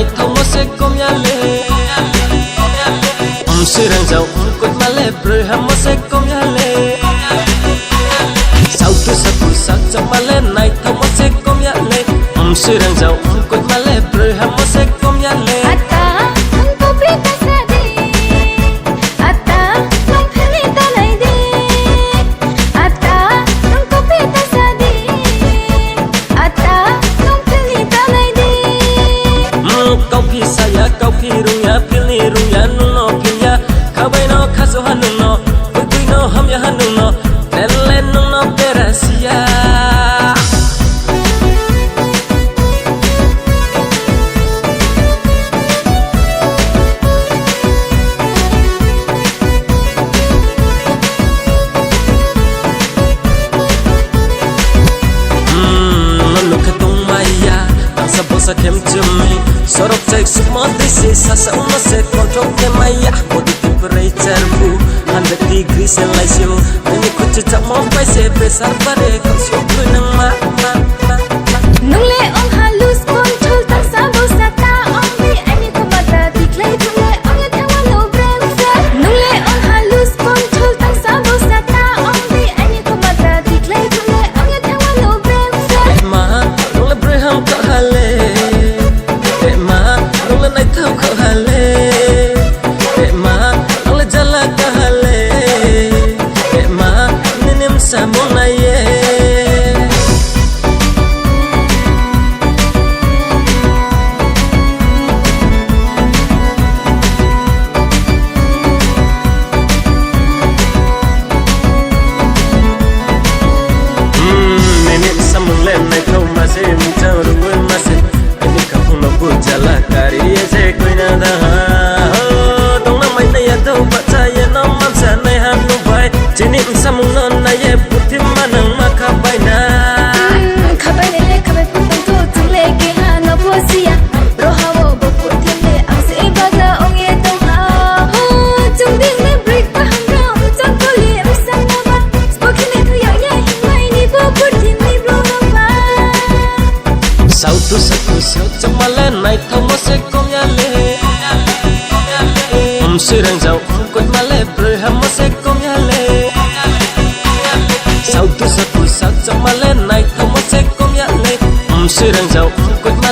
này thông nó sẽ công nhà lệ sự rằng giàu cốt mà lệ rồi ham nó sẽ công nhà lệ sao tu sắc trong mà lệ này thông nó sẽ công nhà lệ sự rằng giàu cốt mà lệ rồi ham nó sẽ công nhà lệ kau pirunya pilni runya nuno pilya kabai no kaso hanuno putui no hamya hanuno lele nuno perasia nonu katung maya bangsa bosa kem cumi sorok cek semua desi sasa uma se kontrol ke maya body temperature bu 100 degree celsius ini kucu tak mau pai se besar pare kau siapa nang ma nung le on halus control tak sabo sata on me ani ko mata diklay tule on ya tawa no brain set nung le on halus control tak sabo sata on me ani ko mata diklay tule on ya tawa no brain set ma nung le breham ka hale này thâu khờ hà lê để mà ông lại ra là cả hà lê để mà nên em xa mong này nên em xa mong lên này thâu mà sẽ em trao được quên mà sẽ anh đi khắp không nó buồn trả lại cari ese koinada tong na mai na do pataya no mam sa nai han no bai chinim samung non na ye putim manang makabai na khabai le khabai putong to chule ke ha no posia rohawo bo putim le ang se baga ong ye tong ha chung ding le break pa ham ra chang ko li am sang na ba spoken le thu yang ya hin mai ni bo putim ni bro ma ba sao tu sao trong mà lên này thông nó sẽ công nhà lệ sự rằng giàu quên mà lệ rồi ham nó sẽ công nhà lệ sao tu sao trong mà lên này thông nó sẽ công nhà lệ sự rằng giàu quên mà